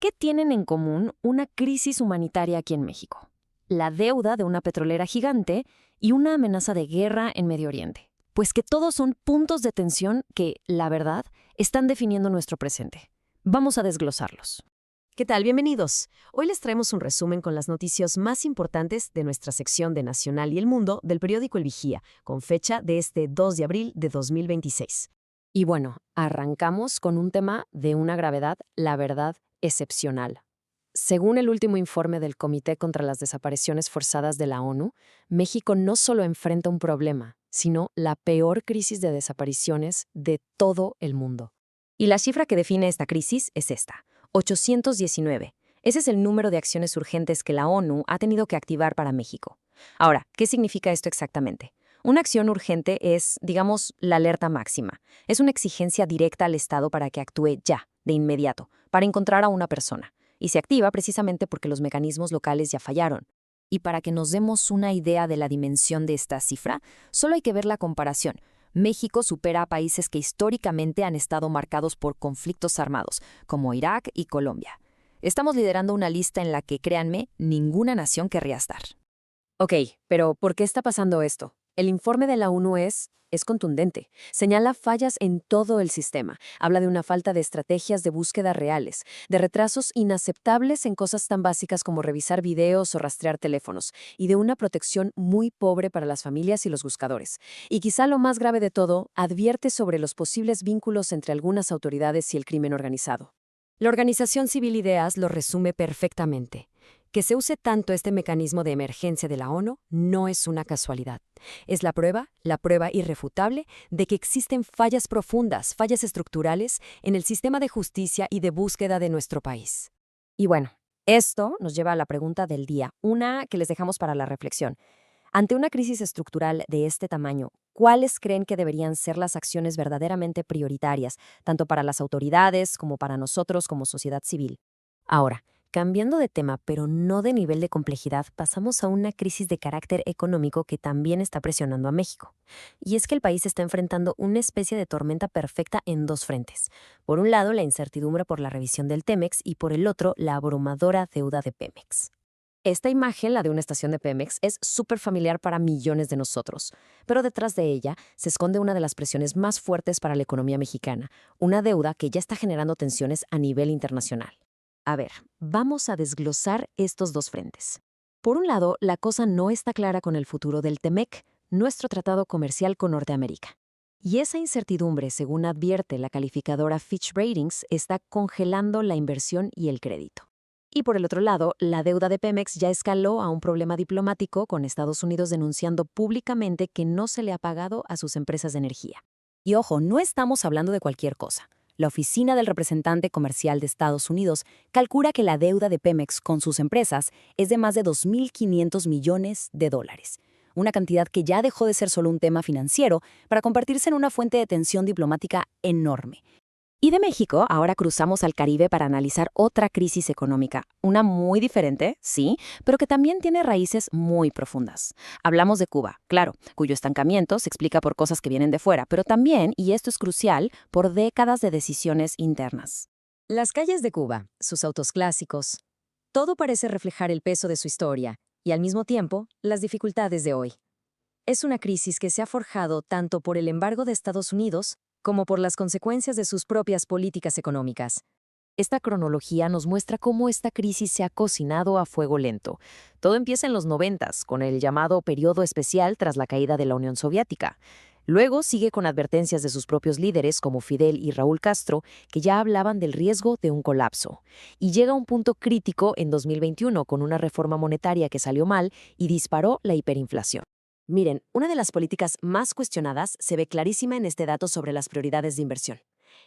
¿Qué tienen en común una crisis humanitaria aquí en México? La deuda de una petrolera gigante y una amenaza de guerra en Medio Oriente. Pues que todos son puntos de tensión que, la verdad, están definiendo nuestro presente. Vamos a desglosarlos. ¿Qué tal? Bienvenidos. Hoy les traemos un resumen con las noticias más importantes de nuestra sección de Nacional y el Mundo del periódico El Vigía, con fecha de este 2 de abril de 2026. Y bueno, arrancamos con un tema de una gravedad, la verdad, excepcional. Según el último informe del Comité contra las Desapariciones Forzadas de la ONU, México no solo enfrenta un problema, sino la peor crisis de desapariciones de todo el mundo. Y la cifra que define esta crisis es esta: 819. Ese es el número de acciones urgentes que la ONU ha tenido que activar para México. Ahora, ¿qué significa esto exactamente? Una acción urgente es, digamos, la alerta máxima. Es una exigencia directa al Estado para que actúe ya, de inmediato, para encontrar a una persona. Y se activa precisamente porque los mecanismos locales ya fallaron. Y para que nos demos una idea de la dimensión de esta cifra, solo hay que ver la comparación. México supera a países que históricamente han estado marcados por conflictos armados, como Irak y Colombia. Estamos liderando una lista en la que, créanme, ninguna nación querría estar. Ok, pero ¿por qué está pasando esto? El informe de la ONU es contundente. Señala fallas en todo el sistema. Habla de una falta de estrategias de búsqueda reales, de retrasos inaceptables en cosas tan básicas como revisar videos o rastrear teléfonos, y de una protección muy pobre para las familias y los buscadores. Y quizá lo más grave de todo, advierte sobre los posibles vínculos entre algunas autoridades y el crimen organizado. La organización Civil Ideas lo resume perfectamente. Que se use tanto este mecanismo de emergencia de la ONU no es una casualidad. Es la prueba irrefutable de que existen fallas profundas, fallas estructurales en el sistema de justicia y de búsqueda de nuestro país. Y bueno, esto nos lleva a la pregunta del día, una que les dejamos para la reflexión. Ante una crisis estructural de este tamaño, ¿cuáles creen que deberían ser las acciones verdaderamente prioritarias, tanto para las autoridades como para nosotros como sociedad civil? Ahora, cambiando de tema, pero no de nivel de complejidad, pasamos a una crisis de carácter económico que también está presionando a México. Y es que el país está enfrentando una especie de tormenta perfecta en dos frentes. Por un lado, la incertidumbre por la revisión del Temex y por el otro, la abrumadora deuda de Pemex. Esta imagen, la de una estación de Pemex, es súper familiar para millones de nosotros, pero detrás de ella se esconde una de las presiones más fuertes para la economía mexicana, una deuda que ya está generando tensiones a nivel internacional. A ver, vamos a desglosar estos dos frentes. Por un lado, la cosa no está clara con el futuro del TEMEC, nuestro tratado comercial con Norteamérica. Y esa incertidumbre, según advierte la calificadora Fitch Ratings, está congelando la inversión y el crédito. Y por el otro lado, la deuda de Pemex ya escaló a un problema diplomático, con Estados Unidos denunciando públicamente que no se le ha pagado a sus empresas de energía. Y ojo, no estamos hablando de cualquier cosa. La Oficina del Representante Comercial de Estados Unidos calcula que la deuda de Pemex con sus empresas es de más de 2.500 millones de dólares, una cantidad que ya dejó de ser solo un tema financiero para convertirse en una fuente de tensión diplomática enorme. Y de México, ahora cruzamos al Caribe para analizar otra crisis económica, una muy diferente, sí, pero que también tiene raíces muy profundas. Hablamos de Cuba, claro, cuyo estancamiento se explica por cosas que vienen de fuera, pero también, y esto es crucial, por décadas de decisiones internas. Las calles de Cuba, sus autos clásicos, todo parece reflejar el peso de su historia y, al mismo tiempo, las dificultades de hoy. Es una crisis que se ha forjado tanto por el embargo de Estados Unidos como por las consecuencias de sus propias políticas económicas. Esta cronología nos muestra cómo esta crisis se ha cocinado a fuego lento. Todo empieza en los 90s, con el llamado periodo especial tras la caída de la Unión Soviética. Luego sigue con advertencias de sus propios líderes como Fidel y Raúl Castro, que ya hablaban del riesgo de un colapso. Y llega a un punto crítico en 2021 con una reforma monetaria que salió mal y disparó la hiperinflación. Miren, una de las políticas más cuestionadas se ve clarísima en este dato sobre las prioridades de inversión.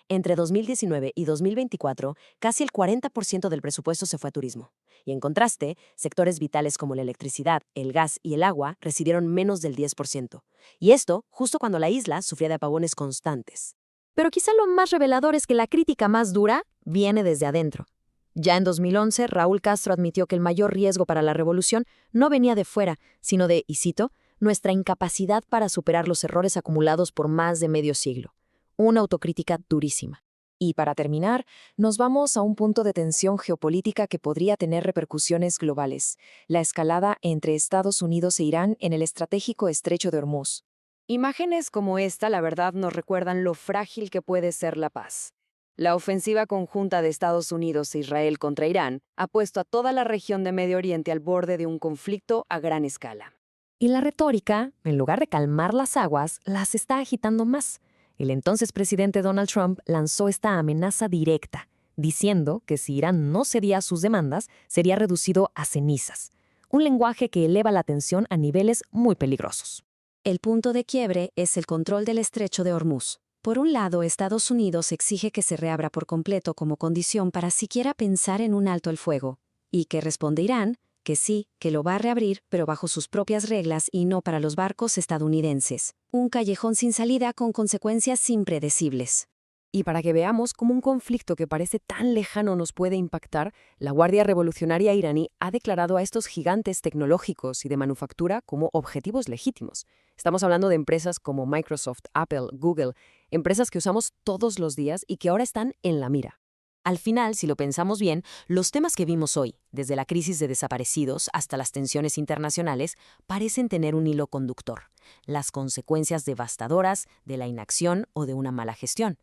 Entre 2019 y 2024, casi el 40% del presupuesto se fue a turismo. Y en contraste, sectores vitales como la electricidad, el gas y el agua recibieron menos del 10%. Y esto justo cuando la isla sufría de apagones constantes. Pero quizá lo más revelador es que la crítica más dura viene desde adentro. Ya en 2011, Raúl Castro admitió que el mayor riesgo para la revolución no venía de fuera, sino de, y cito, nuestra incapacidad para superar los errores acumulados por más de medio siglo. Una autocrítica durísima. Y para terminar, nos vamos a un punto de tensión geopolítica que podría tener repercusiones globales, la escalada entre Estados Unidos e Irán en el estratégico estrecho de Hormuz. Imágenes como esta, la verdad, nos recuerdan lo frágil que puede ser la paz. La ofensiva conjunta de Estados Unidos e Israel contra Irán ha puesto a toda la región de Medio Oriente al borde de un conflicto a gran escala. Y la retórica, en lugar de calmar las aguas, las está agitando más. El entonces presidente Donald Trump lanzó esta amenaza directa, diciendo que si Irán no cedía a sus demandas, sería reducido a cenizas. Un lenguaje que eleva la tensión a niveles muy peligrosos. El punto de quiebre es el control del estrecho de Hormuz. Por un lado, Estados Unidos exige que se reabra por completo como condición para siquiera pensar en un alto el fuego. ¿Y qué responde Irán? Que sí, que lo va a reabrir, pero bajo sus propias reglas y no para los barcos estadounidenses. Un callejón sin salida con consecuencias impredecibles. Y para que veamos cómo un conflicto que parece tan lejano nos puede impactar, la Guardia Revolucionaria iraní ha declarado a estos gigantes tecnológicos y de manufactura como objetivos legítimos. Estamos hablando de empresas como Microsoft, Apple, Google, empresas que usamos todos los días y que ahora están en la mira. Al final, si lo pensamos bien, los temas que vimos hoy, desde la crisis de desaparecidos hasta las tensiones internacionales, parecen tener un hilo conductor: las consecuencias devastadoras de la inacción o de una mala gestión.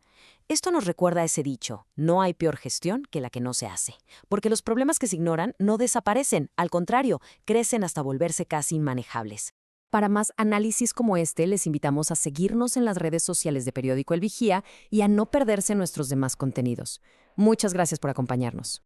Esto nos recuerda a ese dicho: no hay peor gestión que la que no se hace, porque los problemas que se ignoran no desaparecen, al contrario, crecen hasta volverse casi inmanejables. Para más análisis como este, les invitamos a seguirnos en las redes sociales de Periódico El Vigía y a no perderse nuestros demás contenidos. Muchas gracias por acompañarnos.